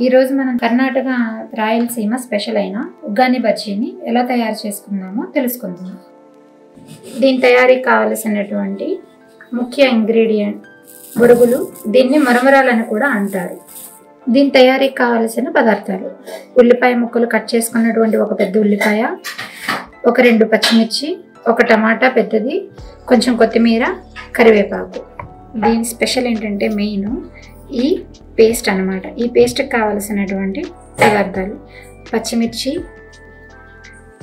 ఈ రోజు మనం కర్ణాటక రాయలసీమ స్పెషల్ అయిన ఉగ్గాని బజ్జీని ఎలా తయారు చేసుకుందామో తెలుసుకుందాం. దీని తయారీకి కావలసినటువంటి ముఖ్య ఇంగ్రీడియంట్ బురుగులు. దీన్ని మరమరాలని కూడా అంటారు. దీని తయారీకి కావలసిన పదార్థాలు: ఉల్లిపాయ ముక్కలు కట్ చేసుకున్నటువంటి ఒక పెద్ద ఉల్లిపాయ, ఒక 2 పచ్చిమిర్చి, ఒక టమాటా పెద్దది, కొంచెం కొత్తిమీర, కరివేపాకు. దీని స్పెషల్ ఏంటంటే మెయిన్ ఈ పేస్ట్ అన్నమాట. ఈ పేస్ట్కి కావలసినటువంటి పదార్థాలు: పచ్చిమిర్చి,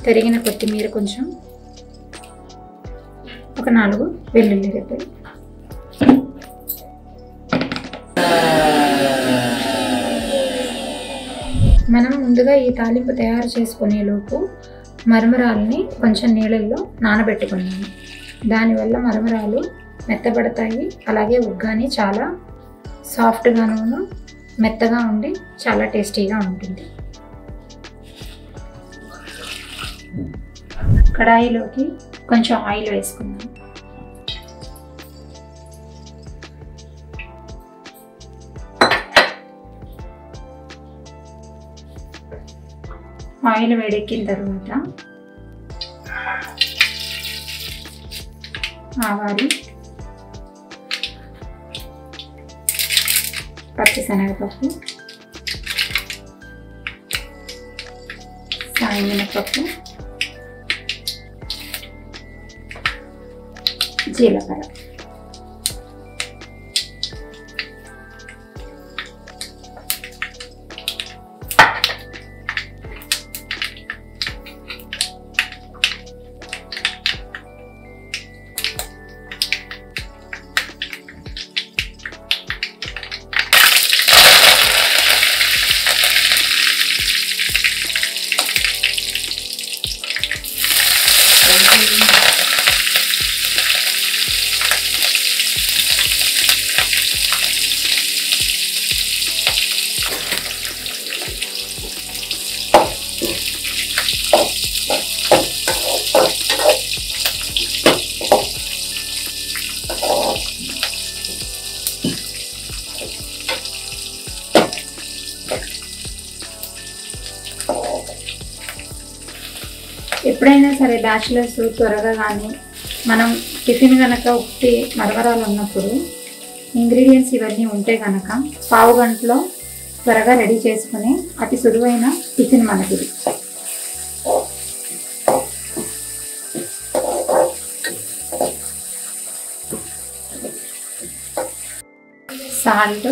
తరిగిన కొత్తిమీర కొంచెం, ఒక 4 వెల్లుల్లి రెబ్బలు. మనం ముందుగా ఈ తాలింపు తయారు చేసుకునే లోపు మరమరాలని కొంచెం నీళ్ళల్లో నానబెట్టుకున్నాము. దానివల్ల మరమరాలు మెత్తబడతాయి. అలాగే ఉగ్గాని చాలా సాఫ్ట్గాను మెత్తగా ఉండి చాలా టేస్టీగా ఉంటుంది. కడాయిలోకి కొంచెం ఆయిల్ వేసుకుందాం. ఆయిల్ వేడెక్కిన తర్వాత ఆవాలు, పచ్చిశనగపప్పు, సాయమినపప్పు, జీలకర్ర. ఎప్పుడైనా సరే బ్యాచిలర్స్ త్వరగా కానీ మనం టిఫిన్ కనుక ఒకటి మరమరాలు ఉన్నప్పుడు ఇంగ్రీడియంట్స్ ఇవన్నీ ఉంటే కనుక పావు గంటలో త్వరగా రెడీ చేసుకుని అతి సులువైన టిఫిన్ మనకి. సాల్ట్,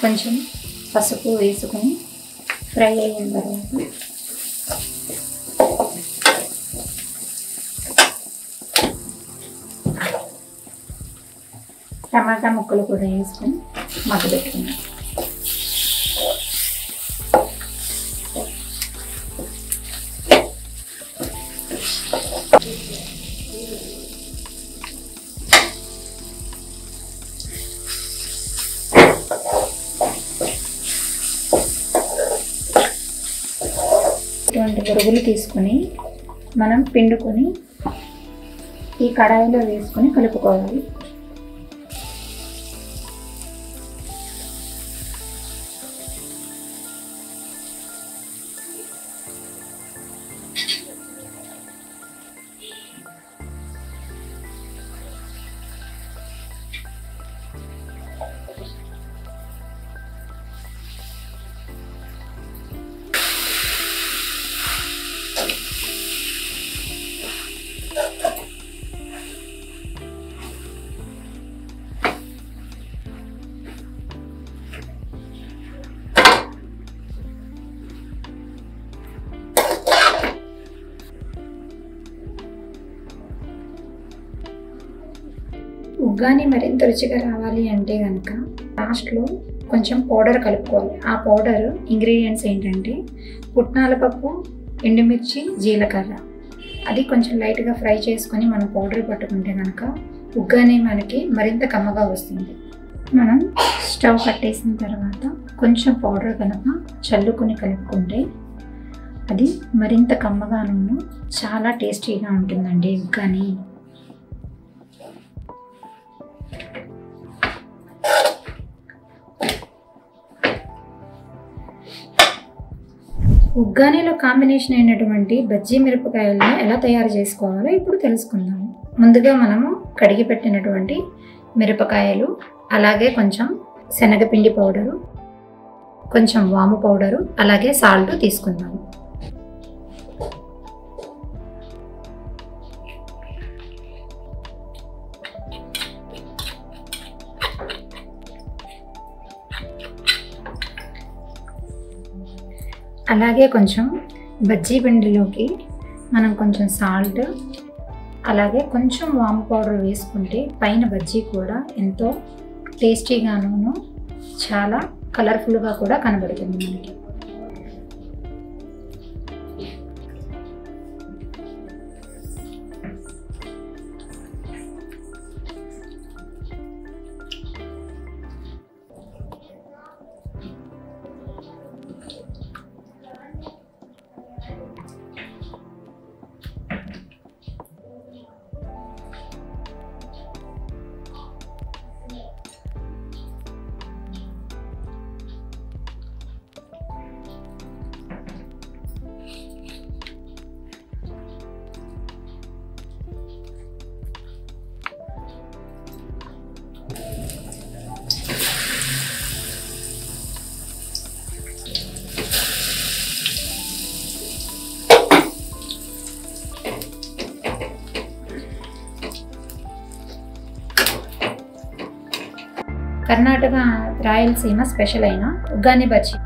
కొంచెం పసుపు వేసుకొని ఫ్రై అయిన తర్వాత టమాటా ముక్కలు కూడా వేసుకొని మగ్గబెట్టుకున్నాం. ఇటువంటి బురుగులు తీసుకొని మనం పిండుకొని ఈ కడాయిలో వేసుకొని కలుపుకోవాలి. ఉగ్గాని మరింత రుచిగా రావాలి అంటే కనుక లాస్ట్లో కొంచెం పౌడర్ కలుపుకోవాలి. ఆ పౌడర్ ఇంగ్రీడియంట్స్ ఏంటంటే పుట్నాల పప్పు, ఎండుమిర్చి, జీలకర్ర. అది కొంచెం లైట్గా ఫ్రై చేసుకొని మనం పౌడర్ పట్టుకుంటే కనుక ఉగ్గాని మనకి మరింత కమ్మగా వస్తుంది. మనం స్టవ్ కట్టేసిన తర్వాత కొంచెం పౌడర్ కనుక చల్లుకొని కలుపుకుంటే అది మరింత కమ్మగాను చాలా టేస్టీగా ఉంటుందండి ఉగ్గాని. ఉగ్గానిలో కాంబినేషన్ అయినటువంటి బజ్జీ మిరపకాయలను ఎలా తయారు చేసుకోవాలో ఇప్పుడు తెలుసుకుందాము. ముందుగా మనము కడిగి పెట్టినటువంటి మిరపకాయలు, అలాగే కొంచెం శనగపిండి పౌడరు, కొంచెం వాము పౌడరు, అలాగే సాల్ట్ తీసుకుందాము. అలాగే కొంచెం బజ్జీ పిండిలోకి మనం కొంచెం సాల్ట్, అలాగే కొంచెం వాము పౌడర్ వేసుకుంటే పైన బజ్జీ కూడా ఎంతో టేస్టీగాను చాలా కలర్ఫుల్గా కూడా కనబడుతుంది మనకి. కర్ణాటక రాయలసీమ స్పెషల్ అయిన ఉగ్గాని బజ్జీ